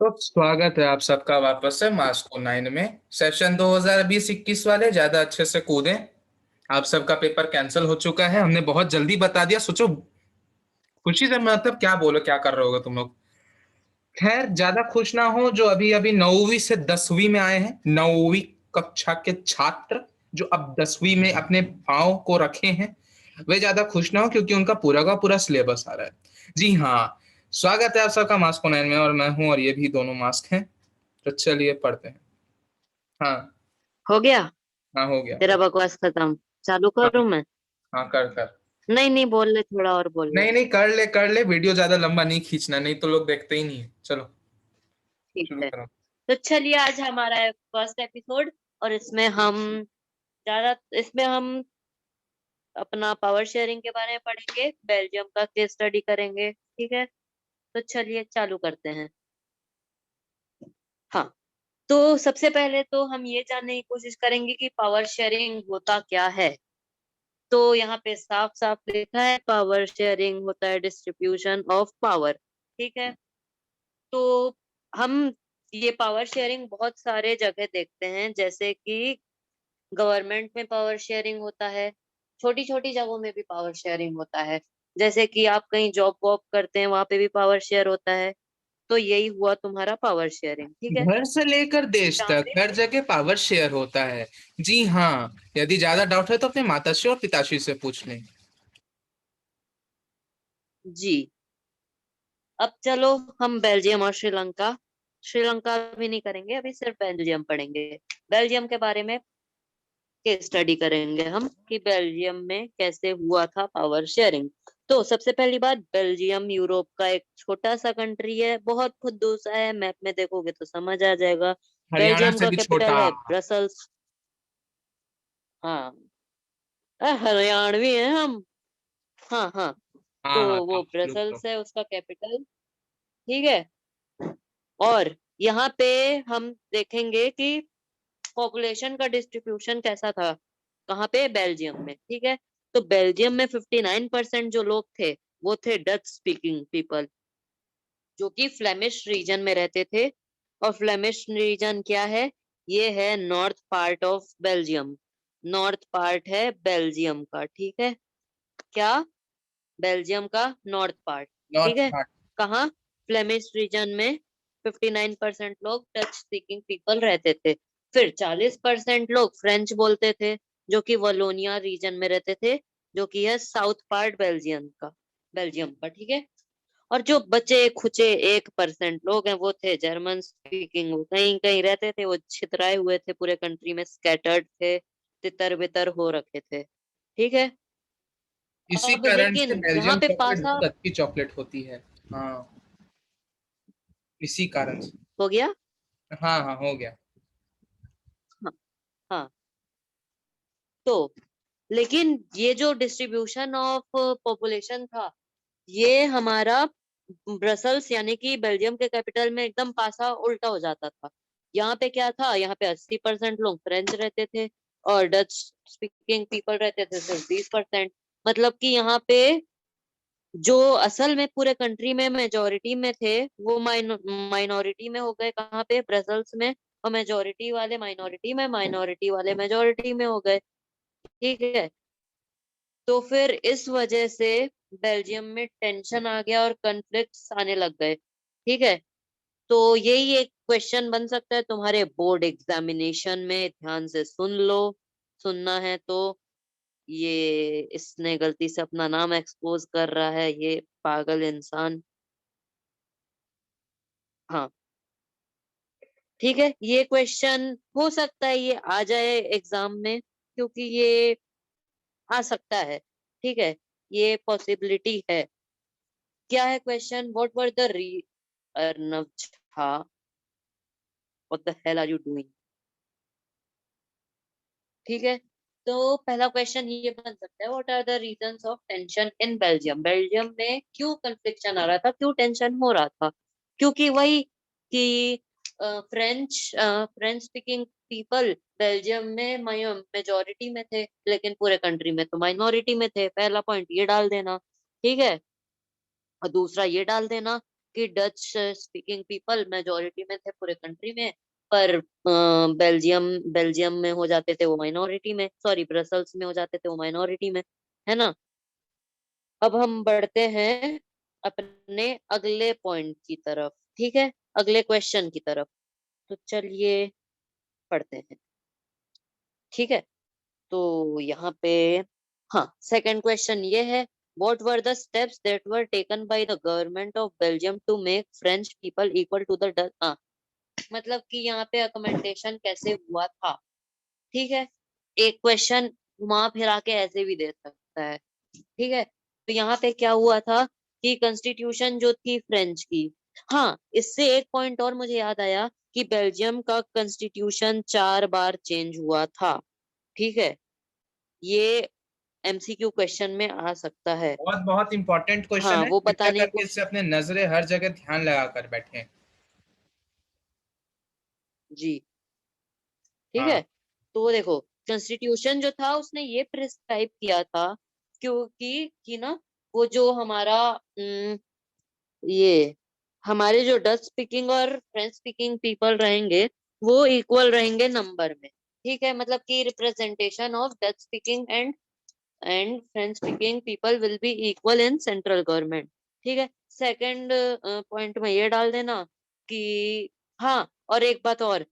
तो स्वागत है आप सबका वापस से मास्को 9 में सेशन 2020-21 वाले। ज्यादा अच्छे से कूदें। आप सबका पेपर कैंसिल हो चुका है, हमने बहुत जल्दी बता दिया। सोचो खुशी से, मतलब क्या बोलो, क्या कर रहे होगे तुम लोग। खैर, ज्यादा खुश ना हो जो अभी अभी 9वीं से 10वीं में आए हैं, 9वीं कक्षा के छात्र जो अब 10वीं में अपने पाँव को रखे हैं, वे ज्यादा खुश ना हो क्योंकि उनका पूरा का पूरा सिलेबस आ रहा है। जी हाँ, स्वागत है आप सबका मास्को 9 में, और मैं हूँ, और ये भी दोनों मास्क हैं। तो चलिए पढ़ते हैं। हाँ। हो गया। हाँ, हो गया। तेरा बकवास खत्म। चालू हाँ। करूं मैं? हाँ, कर कर। नहीं नहीं, बोल ले, थोड़ा और बोल ले। नहीं नहीं, कर ले कर ले, वीडियो ज्यादा लंबा नहीं खींचना, नहीं तो लोग देखते ही नहीं है। चलो ठीक शुरू है। करो। तो चलिए, आज हमारा फर्स्ट एपिसोड, और इसमें हम अपना पावर शेयरिंग के बारे में पढ़ेंगे, बेल्जियम का केस स्टडी करेंगे। ठीक है, तो चलिए चालू करते हैं। हाँ, तो सबसे पहले तो हम ये जानने की कोशिश करेंगे कि पावर शेयरिंग होता क्या है। तो यहाँ पे साफ साफ लिखा है, पावर शेयरिंग होता है डिस्ट्रीब्यूशन ऑफ पावर। ठीक है। तो हम ये पावर शेयरिंग बहुत सारे जगह देखते हैं, जैसे कि गवर्नमेंट में पावर शेयरिंग होता है, छोटी छोटी जगहों में भी पावर शेयरिंग होता है। जैसे कि आप कहीं जॉब वॉब करते हैं, वहां पे भी पावर शेयर होता है। तो यही हुआ तुम्हारा पावर शेयरिंग। ठीक है। घर से लेकर देश जहाँ तक पे हर जगह पावर शेयर होता है। जी हाँ, यदि ज्यादा डाउट है तो अपने माताश्री और पिताश्री से पूछ लें। जी, अब चलो हम बेल्जियम और श्रीलंका, श्रीलंका भी नहीं करेंगे अभी, सिर्फ बेल्जियम पढ़ेंगे। बेल्जियम के बारे में के स्टडी करेंगे हम कि बेल्जियम में कैसे हुआ था पावर शेयरिंग। तो सबसे पहली बात, बेल्जियम यूरोप का एक छोटा सा कंट्री है, बहुत खुद्दू सा है, मैप में देखोगे तो समझ आ जाएगा। हरियाणा बेल्जियम से का भी छोटा। कैपिटल है ब्रसल्स। हाँ, हरियाणवी है हम। हाँ हाँ। तो हाँ हाँ, वो शुरू करो। ब्रसल्स है उसका कैपिटल। ठीक है। और यहाँ पे हम देखेंगे कि पॉपुलेशन का डिस्ट्रीब्यूशन कैसा था, कहाँ पे, बेल्जियम में। ठीक है। तो बेल्जियम में 59% जो लोग थे, वो थे डच स्पीकिंग पीपल, जो कि फ्लेमिश रीजन में रहते थे। और फ्लेमिश रीजन क्या है? ये है north part of Belgium. North part है बेल्जियम का। ठीक है। क्या? बेल्जियम का नॉर्थ पार्ट। ठीक नॉर्थ है। पार्ट। कहाँ? फ्लेमिश रीजन में 59% लोग डच स्पीकिंग पीपल रहते थे। फिर 40% लोग फ्रेंच बोलते थे, जो कि वलोनिया रीजन में रहते थे, जो कि है साउथ पार्ट बेल्जियम का। ठीक है। और जो बचे खुचे 1% लोग हैं, वो थे जर्मन स्पीकिंग। वो कहीं कहीं रहते थे, वो छितराए हुए थे, पूरे कंट्री में स्कैटर्ड थे, तितर बितर हो रखे थे। ठीक है। इसी अब कारण से लेकिन यहाँ बेल्जियम पे चॉकलेट पासा बहुत अच्छी चॉकलेट होती है। हाँ, इसी कारण से। हो गया। हाँ हाँ, हो गया। हाँ हाँ। तो लेकिन ये जो डिस्ट्रीब्यूशन ऑफ पॉपुलेशन था, ये हमारा ब्रसल्स यानी कि बेल्जियम के कैपिटल में एकदम पासा उल्टा हो जाता था। यहाँ पे क्या था? यहाँ पे 80% लोग फ्रेंच रहते थे, और डच स्पीकिंग पीपल रहते थे सिर्फ 20%। मतलब कि यहाँ पे जो असल में पूरे कंट्री में मेजोरिटी में थे, वो माइनॉरिटी में हो गए। कहाँ पे? ब्रसल्स में। और मेजोरिटी वाले माइनॉरिटी में, माइनॉरिटी वाले मेजोरिटी में हो गए। ठीक है। तो फिर इस वजह से बेल्जियम में टेंशन आ गया और कन्फ्लिक्ट्स आने लग गए। ठीक है। तो यही एक क्वेश्चन बन सकता है तुम्हारे बोर्ड एग्जामिनेशन में, ध्यान से सुन लो। सुनना है तो। ये इसने गलती से अपना नाम एक्सपोज कर रहा है, ये पागल इंसान। हाँ। ठीक है, ये क्वेश्चन हो सकता है ये आ जाए एग्जाम में, क्योंकि ये आ सकता है। ठीक है, ये पॉसिबिलिटी है। क्या है क्वेश्चन? व्हाट वर द री Arnav Jha, what the hell are you doing? ठीक है। तो पहला क्वेश्चन ये बन सकता है, what are the reasons of tension in Belgium? Belgium में क्यों कंफ्लिक्शन आ रहा था, क्यों टेंशन हो रहा था? क्योंकि वही कि फ्रेंच स्पीकिंग पीपल बेल्जियम में मेजोरिटी में थे, लेकिन पूरे कंट्री में तो माइनॉरिटी में थे। पहला पॉइंट ये डाल देना। ठीक है। और दूसरा ये डाल देना कि डच स्पीकिंग पीपल मेजोरिटी में थे पूरे कंट्री में, पर बेल्जियम बेल्जियम में हो जाते थे वो माइनॉरिटी में, सॉरी ब्रसल्स में हो जाते थे वो माइनॉरिटी में, है ना। अब हम बढ़ते हैं अपने अगले पॉइंट की तरफ, ठीक है, अगले क्वेश्चन की तरफ। तो चलिए पढ़ते हैं, ठीक है। तो यहाँ पे हाँ, सेकंड क्वेश्चन ये है, what were the steps that were taken by the government of Belgium to make French people equal to the Dutch, मतलब कि यहाँ पे अकोमेंटेशन कैसे हुआ था, ठीक है। एक क्वेश्चन घुमा फिरा के ऐसे भी दे सकता है, ठीक है। तो यहाँ पे क्या हुआ था कि कॉन्स्टिट्यूशन जो थी फ्रेंच की, हाँ, इससे एक पॉइंट और मुझे याद आया कि बेल्जियम का कॉन्स्टिट्यूशन 4 बार चेंज हुआ था, ठीक है। ये एमसीक्यू क्वेश्चन में आ सकता है। बहुत बहुत इंपॉर्टेंट क्वेश्चन हाँ, है, वो कृपया बताने करके को, इससे अपने नजरें हर जगह ध्यान लगा कर बैठे। जी, ठीक हाँ है। तो देखो, कॉन्स्टिट्यूशन जो था उसने ये प्रिस्क्राइब किया था, क्योंकि कि ना वो जो हमारा ये हमारे जो डच स्पीकिंग और फ्रेंच स्पीकिंग पीपल रहेंगे वो इक्वल रहेंगे नंबर में, ठीक है। मतलब कि representation of Dutch speaking and French speaking people will be equal in central government, ठीक है। सेकंड पॉइंट में ये डाल देना कि हाँ, और एक बात और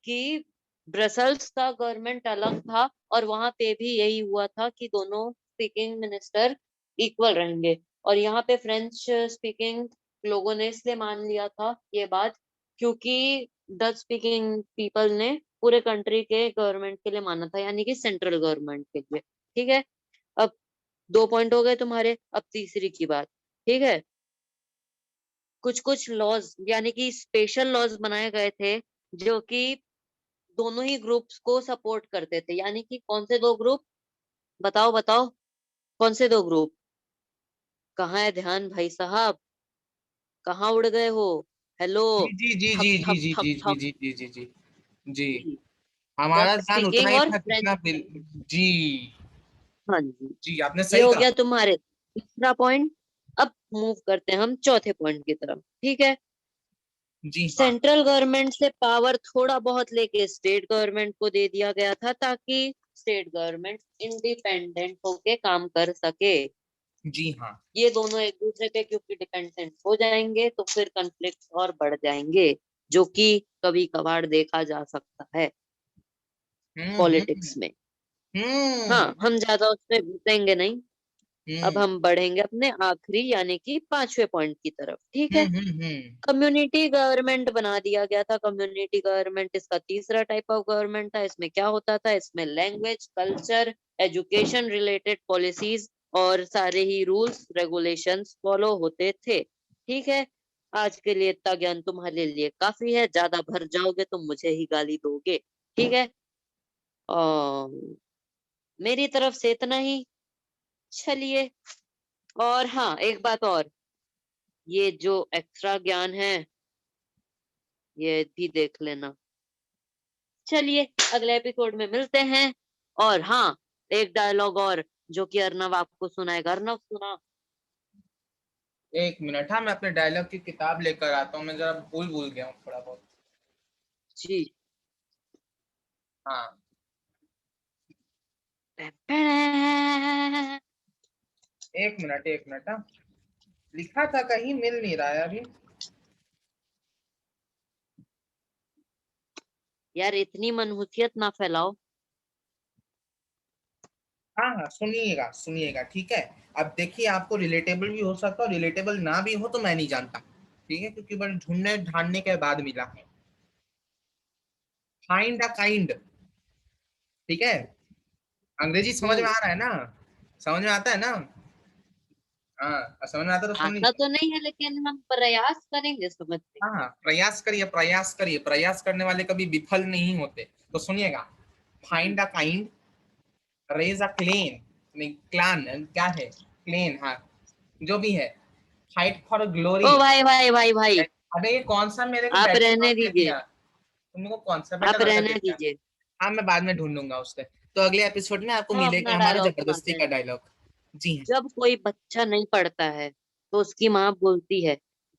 कि ब्रसल्स का गवर्नमेंट अलग था और वहां पे भी यही हुआ था कि दोनों स्पीकिंग मिनिस्टर इक्वल रहेंगे। और यहाँ पे फ्रेंच स्पीकिंग लोगों ने इसलिए मान लिया था ये बात, क्योंकि डच स्पीकिंग पीपल ने पूरे कंट्री के गवर्नमेंट के लिए माना था, यानी कि सेंट्रल गवर्नमेंट के लिए, ठीक है। अब 2 पॉइंट हो गए तुम्हारे, अब तीसरी की बात, ठीक है। कुछ कुछ लॉज यानी कि स्पेशल लॉज बनाए गए थे जो कि दोनों ही ग्रुप्स को सपोर्ट करते थे, यानी कि कौन से 2 ग्रुप, बताओ बताओ, कौन से 2 ग्रुप, कहाँ है ध्यान भाई साहब, कहाँ उड़ गए हो, हेलो, जी जी जी ठप जी जी ठप जी ठप जी जी ठप, जी जी जी जी जी। जी, हमारा डच ध्यान उतना स्पीकिंग ही और था फ्रेंच कितना बिल। स्पीकिंग, जी हाँ जी। जी, आपने ये सही हो कहा। गया तुम्हारे तीसरा पॉइंट। अब मूव करते हैं हम चौथे पॉइंट की तरफ, ठीक है। जी हाँ। सेंट्रल गवर्नमेंट से पावर थोड़ा बहुत लेके स्टेट गवर्नमेंट को दे दिया गया था, ताकि स्टेट गवर्नमेंट इंडिपेंडेंट होके काम कर सके। जी हाँ। ये दोनों एक दूसरे पे क्योंकि डिपेंडेंट हो जाएंगे तो फिर कन्फ्लिक्ट और बढ़ जाएंगे, जो कि कभी कभार देखा जा सकता है हम्म। पॉलिटिक्स में। हम्म हाँ, हम ज्यादा उसमें घुसेंगे नहीं। अब हम्म हम बढ़ेंगे अपने आखिरी यानी कि 5वें पॉइंट की तरफ, ठीक है। हम्म। कम्युनिटी गवर्नमेंट बना दिया गया था। कम्युनिटी गवर्नमेंट इसका तीसरा टाइप ऑफ गवर्नमेंट था। इसमें क्या होता था, इसमें language, culture, education related policies और सारे ही रूल्स रेगुलेशंस फॉलो होते थे, ठीक है। आज के लिए इतना ज्ञान तुम्हारे लिए काफी है, ज्यादा भर जाओगे तो मुझे ही गाली दोगे, ठीक है। और मेरी तरफ से इतना ही, चलिए। और हाँ, एक बात और, ये जो एक्स्ट्रा ज्ञान है ये भी देख लेना। चलिए, अगले एपिसोड में मिलते हैं। और हाँ, एक डायलॉग और जो कि अर्नव आपको सुनाएगा। अर्नव सुना। एक मिनट, हाँ मैं अपने डायलॉग की किताब लेकर आता हूँ, मैं जरा भूल भूल गया हूँ थोड़ा बहुत। जी। हाँ, एक मिनट हाँ, लिखा था कहीं, मिल नहीं रहा है अभी। यार, इतनी मनहूसियत ना फैलाओ। हाँ हाँ, सुनिएगा सुनिएगा, ठीक है। अब देखिए, आपको रिलेटेबल भी हो सकता है और रिलेटेबल ना भी हो तो मैं नहीं जानता, ठीक है, क्योंकि बड़े ढूंढने ढांडने के बाद मिला है। फाइंड अ काइंड, ठीक है। अंग्रेजी समझ में हम्म। आ रहा है ना? समझ में आता है ना? हाँ, समझ में आता तो सुन आता लीजिए। तो नहीं है, लेकिन हम प्रयास करेंगे समझने हाँ का। हाँ, प्रयास करिए प्रयास करिए, प्रयास करने वाले कभी विफल नहीं होते। तो सुनिएगा, जी। Find a kind, raise a clan, नहीं क्लान क्या है, क्लेन, हाँ जो भी है, फाइट फॉर ग्लोरी। ओ भाई भाई भाई भाई, अबे ये कौन सा मेरे को आप रहने बैकग्राउंड दे दीजिए, दिया तुमने, को कौन सा बेटा आप लड़का दे रहने दिया? दीजिए। हाँ मैं बाद में ढूंढूंगा उससे। तो अगले एपिसोड में आपको हम मिलेगा अपना हमारा डायलॉग जबरदस्ती सुनाते का हैं। डायलॉग। जी हाँ। जब कोई बच्चा नहीं पढ़ता है तो उसकी माँ बोलती है,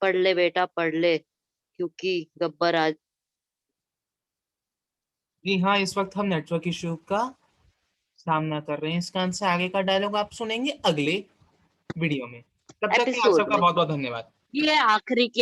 पढ़ ले बेटा पढ़ ले, क्योंकि गब्बर आज जी हाँ, इस वक्त हम नेटवर्क इश्यू का सामना कर रहे हैं। इसका आंसर आगे का डायलॉग आप सुनेंगे अगले वीडियो में। तब तक के लिए आप एपिसोड सबका में बहुत बहुत धन्यवाद। ये आखिरी के